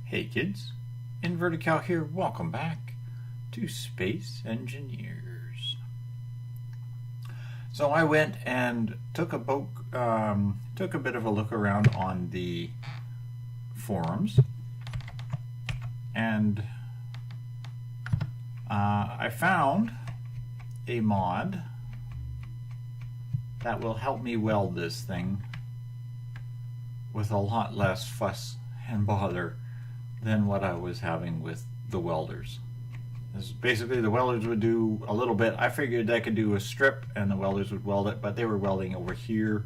Hey kids, Inverted Cow here, welcome back to Space Engineers. So I went and took a bit of a look around on the forums, and I found a mod that will help me weld this thing with a lot less fuss and bother than what I was having with the welders. Basically, the welders would do a little bit. I figured I could do a strip and the welders would weld it, but they were welding over here,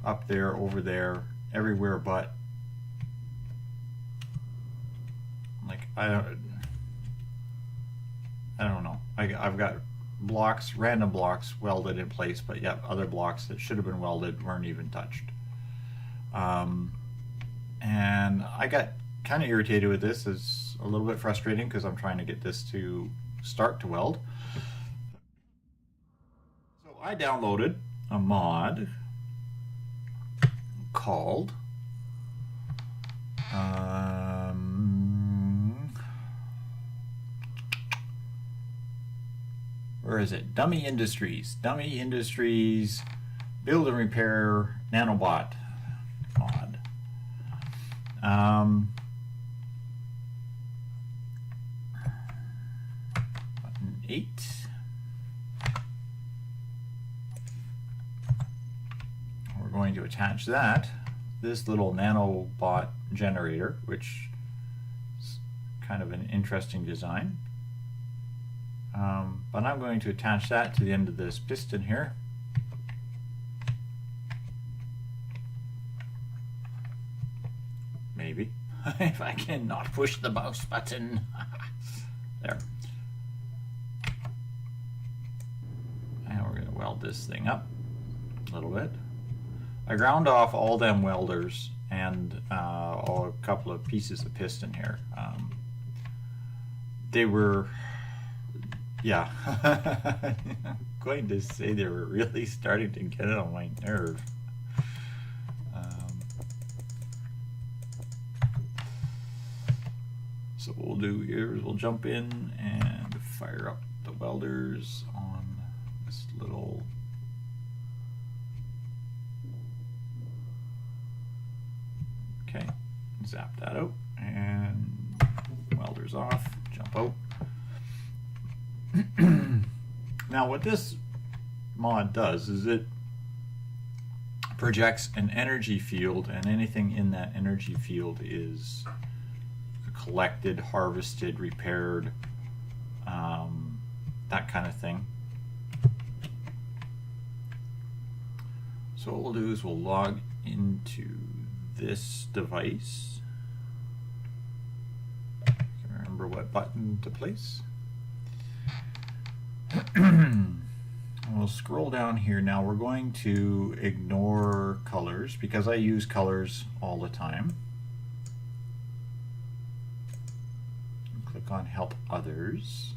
up there, over there, everywhere but. Like, I don't know. I've got blocks, random blocks welded in place, but yet other blocks that should have been welded weren't even touched. And I got kind of irritated with this. It's a little bit frustrating because I'm trying to get this to start to weld. So I downloaded a mod called where is it? Dummy Industries Build and Repair Nanobot mod. Button 8. We're going to attach this little nanobot generator, which is kind of an interesting design. But I'm going to attach that to the end of this piston here. Maybe. If I can not push the mouse button. There. And we're going to weld this thing up a little bit. I ground off all them welders and a couple of pieces of piston here. They were, yeah, I'm going to say they were really starting to get on my nerve. So what we'll do here is we'll jump in and fire up the welders on this little zap that out, and welders off, jump out. Now what this mod does is it projects an energy field, and anything in that energy field is collected, harvested, repaired, that kind of thing. So what we'll do is we'll log into this device. I can remember what button to place. We'll scroll down here. Now we're going to ignore colors because I use colors all the time. Click on Help Others.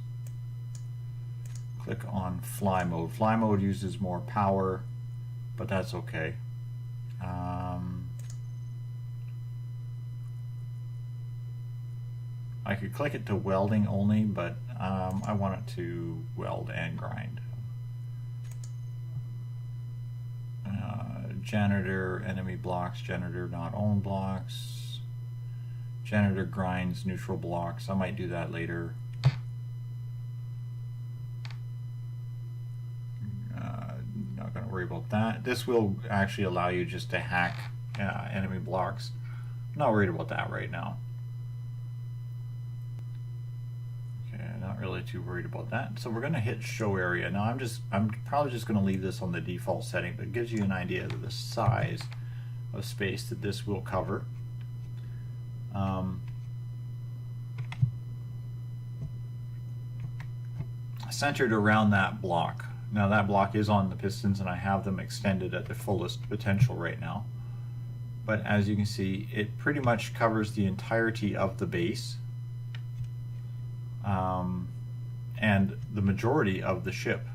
Click on Fly Mode. Fly Mode uses more power, but that's okay. I could click it to welding only, but I want it to weld and grind. Janitor, enemy blocks, janitor not own blocks. Janitor grinds neutral blocks. I might do that later. Not going to worry about that. This will actually allow you just to hack enemy blocks. I'm not worried about that right now. Okay, not really too worried about that. So we're going to hit show area. Now I'm probably just going to leave this on the default setting, but it gives you an idea of the size of space that this will cover. Centered around that block. Now that block is on the pistons and I have them extended at the fullest potential right now. But as you can see, it pretty much covers the entirety of the base and the majority of the ship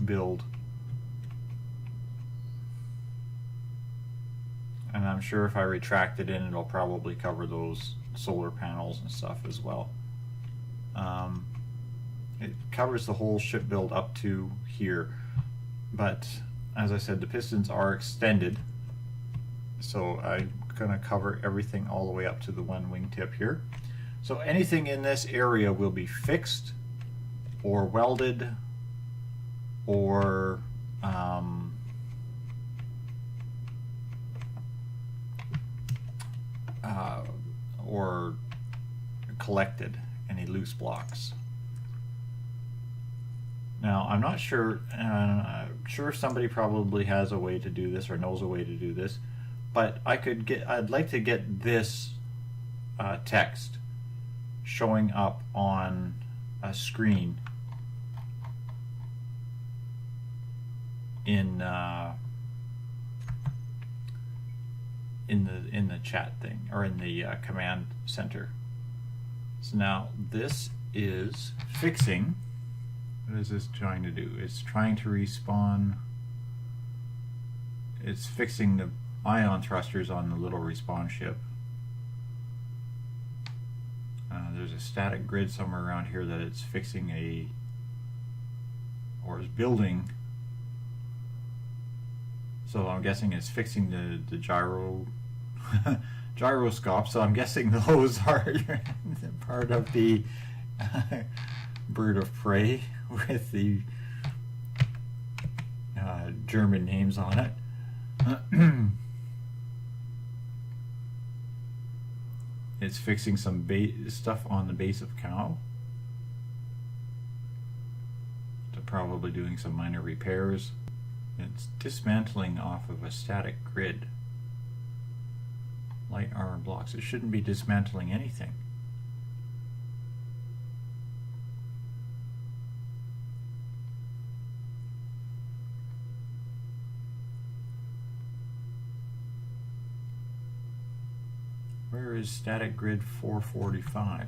build. And and I'm sure if I retract it in, it'll probably cover those solar panels and stuff as well. It covers the whole ship build up to here, but as I said, the pistons are extended, so I'm going to cover everything all the way up to the one wingtip here. So anything in this area will be fixed or welded or collected, any loose blocks. Now I'm not sure, I'm sure somebody probably has a way to do this or knows a way to do this, but I'd like to get this text showing up on a screen in the chat thing, or in the command center. So now this is fixing. What is this trying to do? It's trying to respawn. It's fixing the ion thrusters on the little respawn ship. There's a static grid somewhere around here that it's fixing or is building. So I'm guessing it's fixing the gyroscope. So I'm guessing those are part of the bird of prey with the German names on it. It's fixing some stuff on the base of cow. They're probably doing some minor repairs. It's dismantling off of a static grid. Light armor blocks. It shouldn't be dismantling anything. Where is static grid 445?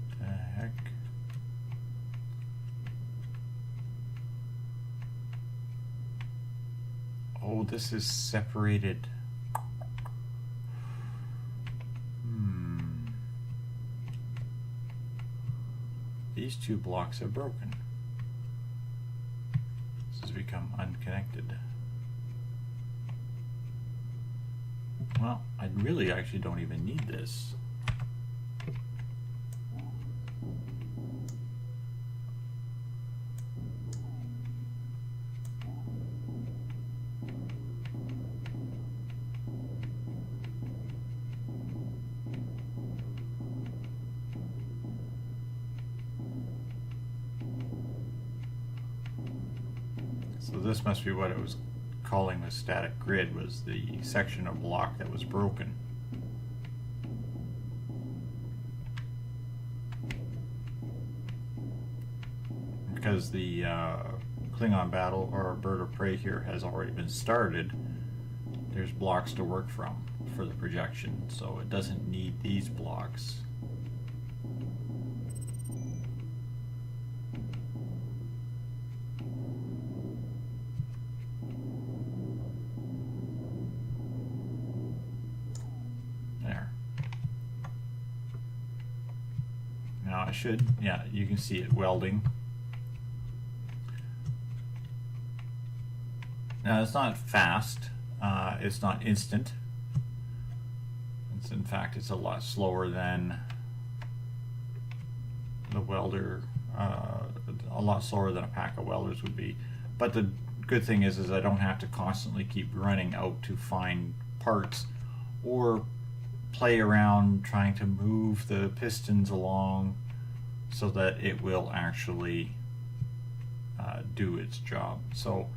What the heck? Oh, this is separated. These two blocks have broken. This has become unconnected. Well, I really actually don't even need this. So this must be what it was calling the static grid, was the section of block that was broken. Because the Klingon battle, or bird of prey here, has already been started, there's blocks to work from for the projection, so it doesn't need these blocks. Now I should, yeah, you can see it welding. Now it's not fast, it's not instant. In fact, it's a lot slower than the welder, a lot slower than a pack of welders would be. But the good thing is I don't have to constantly keep running out to find parts or play around trying to move the pistons along so that it will actually do its job. So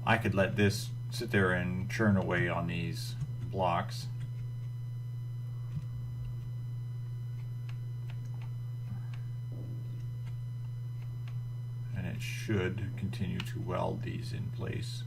I could let this sit there and churn away on these blocks. And it it should continue to weld these in place.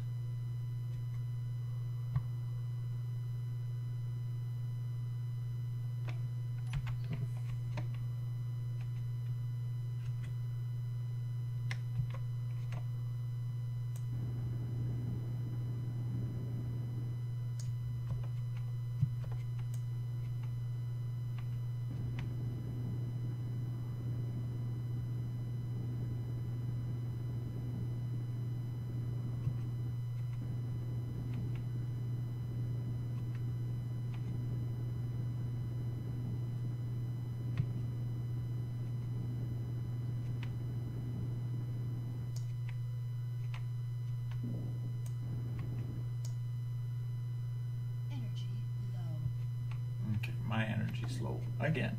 Okay, my energy's low again.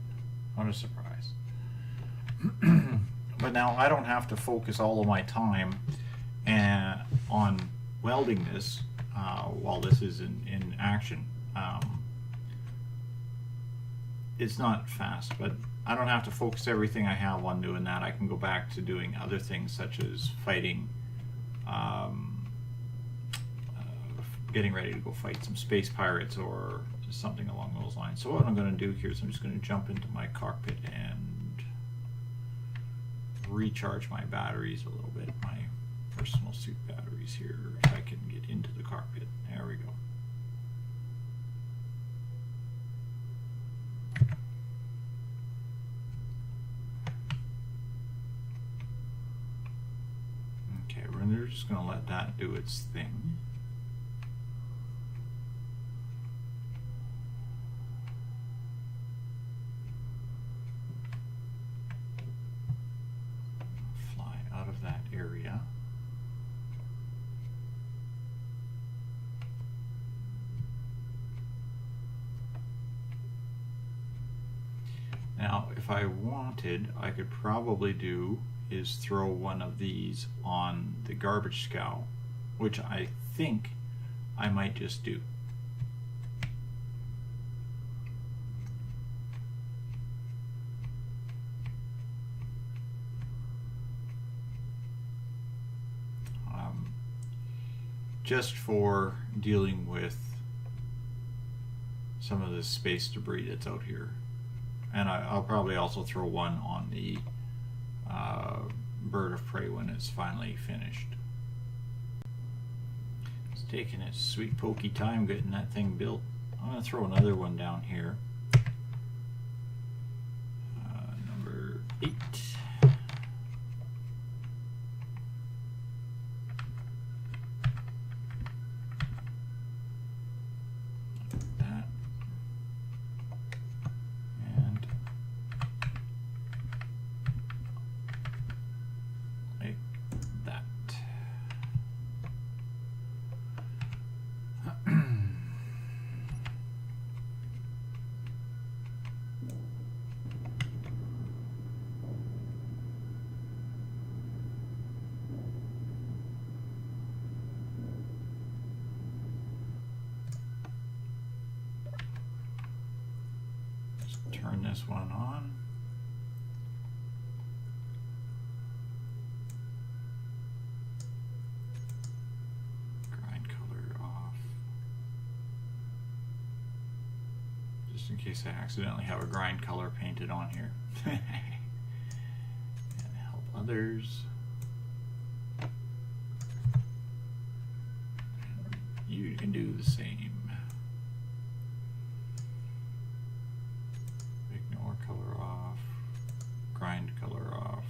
What a surprise. But now I don't have to focus all of my time on welding this while this is in action. It's not fast, but I don't have to focus everything I have on doing that. I can go back to doing other things such as fighting, getting ready to go fight some space pirates or something along those lines. So what I'm going to do here is I'm just going to jump into my cockpit and recharge my batteries a little bit, my personal suit batteries here, if I can get into the cockpit. There we go. Okay, we're just going to let that do its thing. Area. Now, if I wanted, I could probably do is throw one of these on the garbage scow, which I think I might just do. Just for dealing with some of the space debris that's out here. And I'll probably also throw one on the bird of prey when it's finally finished. It's taking its sweet pokey time getting that thing built. I'm going to throw another one down here. Number 8. Turn this one on. Grind color off. Just in case I accidentally have a grind color painted on here. And help others. You can do the same. Color off, grind color off.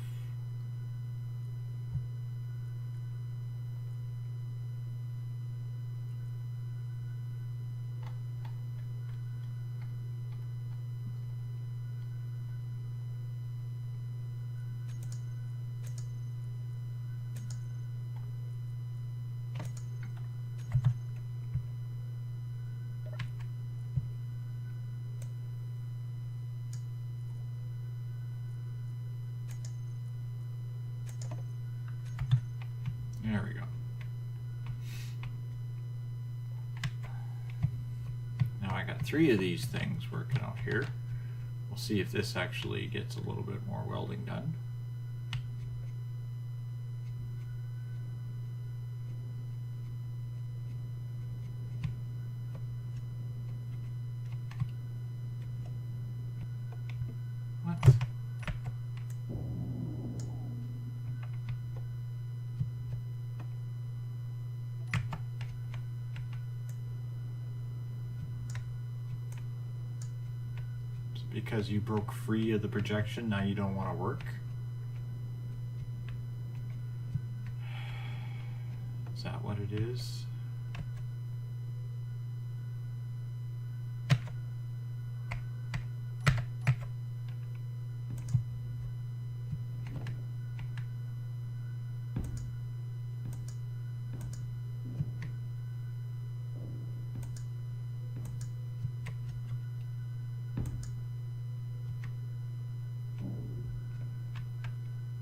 There we go. Now I got 3 of these things working out here. We'll see if this actually gets a little bit more welding done. because you broke free of the projection, now you don't want to work? Is that what it is?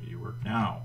You work now.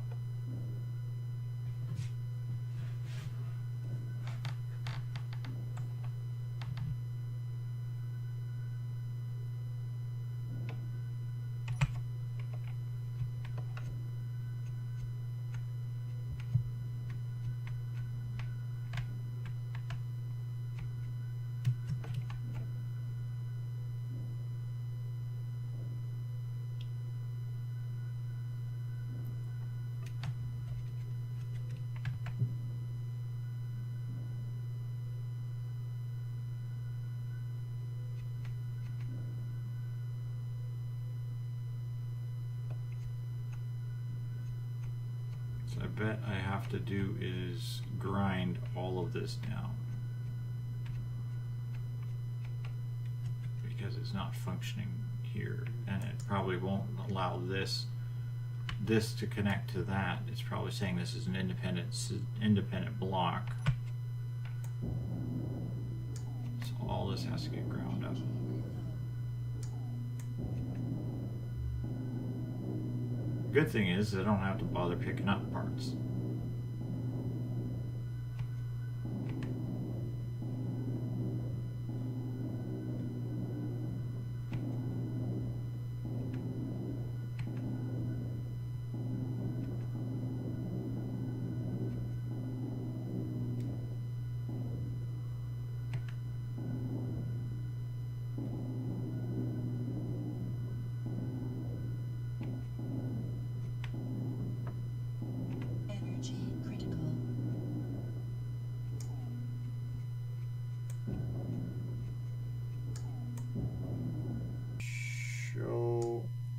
So I bet I have to do is grind all of this down, because it's not functioning here, and it probably won't allow this to connect to that. It's probably saying this is an independent block. So all this has to get ground up. Good thing is I don't have to bother picking up parts.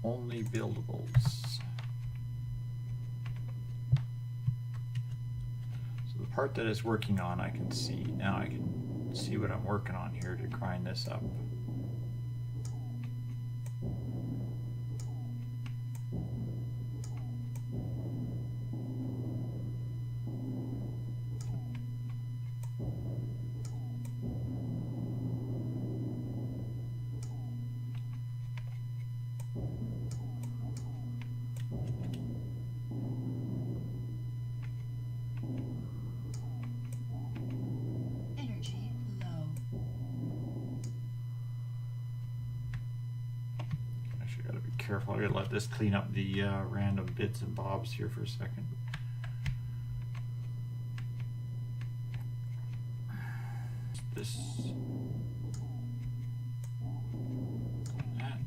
Only buildables. So the part that it's working on I can see. Now I can see what I'm working on here to grind this up. Careful, I gotta let this clean up the random bits and bobs here for a second. This, that.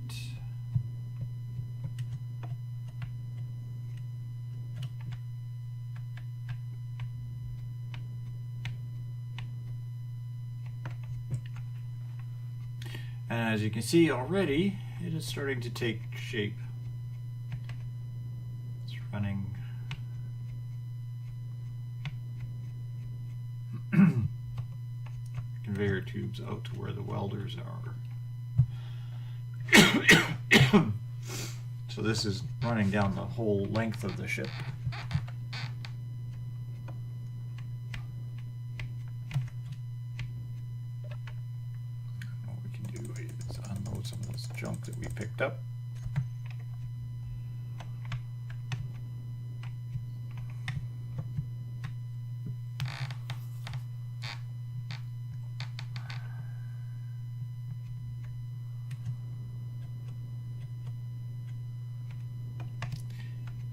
And as you can see already, it is starting to take shape. It's running conveyor tubes out to where the welders are. So this is running down the whole length of the ship. Some of this junk that we picked up.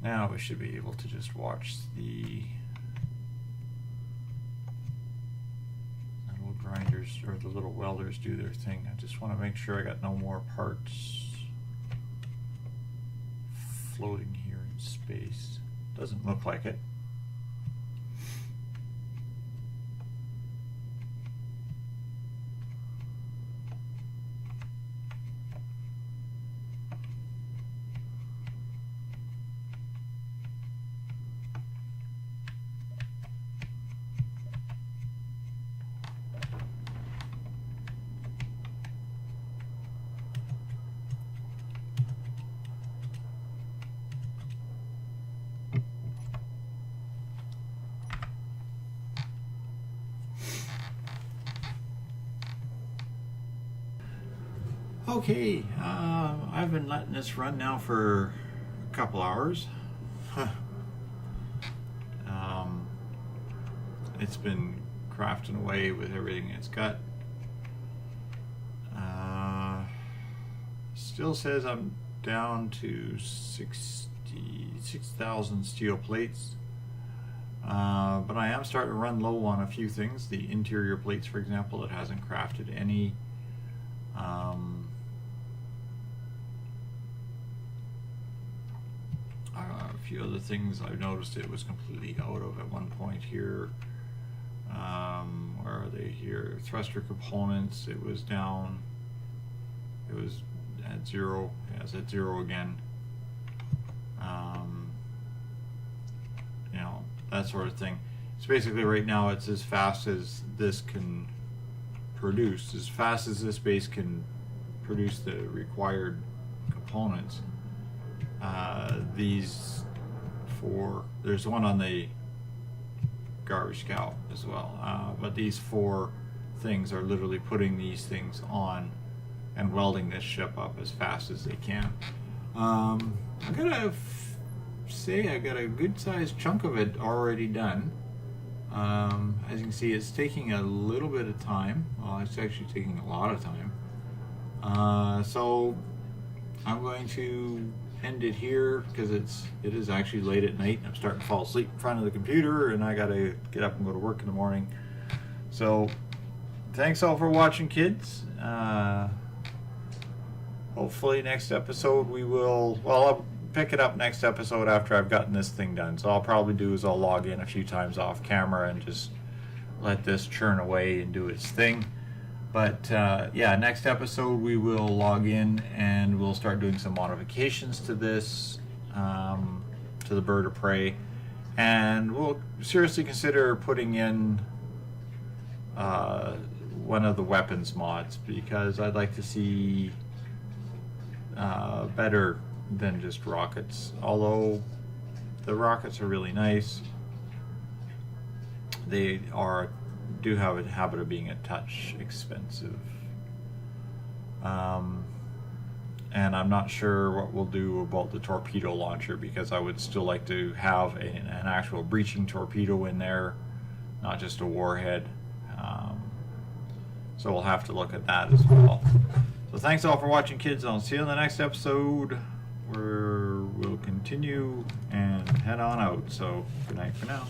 Now we should be able to just watch the little grinders or the little welders do their thing. I just want to make sure I got no more parts floating here in space. Doesn't look like it. Okay, I've been letting this run now for a couple hours. It's been crafting away with everything it's got. Still says I'm down to 66,000 steel plates. But I am starting to run low on a few things. The interior plates, for example, it hasn't crafted any. A few other things I've noticed it was completely out of at one point here. Where are they here? Thruster components, it was down. It was at 0. Yeah, it's at 0 again. You know, that sort of thing. So basically right now it's as fast as this can produce, as fast as this base can produce the required components. These 4, there's one on the garbage scout as well, but these 4 things are literally putting these things on and welding this ship up as fast as they can. I gotta say I got a good sized chunk of it already done. As you can see, it's taking a little bit of time. Well, it's actually taking a lot of time. So I'm going to end it here because it is actually late at night and I'm starting to fall asleep in front of the computer and I gotta get up and go to work in the morning. So thanks all for watching, kids. Hopefully next episode we will, well, I'll pick it up next episode after I've gotten this thing done. So I'll probably do is I'll log in a few times off camera and just let this churn away and do its thing. But yeah, next episode we will log in and we'll start doing some modifications to this, to the bird of prey, and we'll seriously consider putting in one of the weapons mods because I'd like to see better than just rockets. Although the rockets are really nice, they do have a habit of being a touch expensive. And I'm not sure what we'll do about the torpedo launcher because I would still like to have an actual breaching torpedo in there, not just a warhead. So we'll have to look at that as well. So thanks all for watching, kids. I'll see you in the next episode where we'll continue and head on out. So good night for now.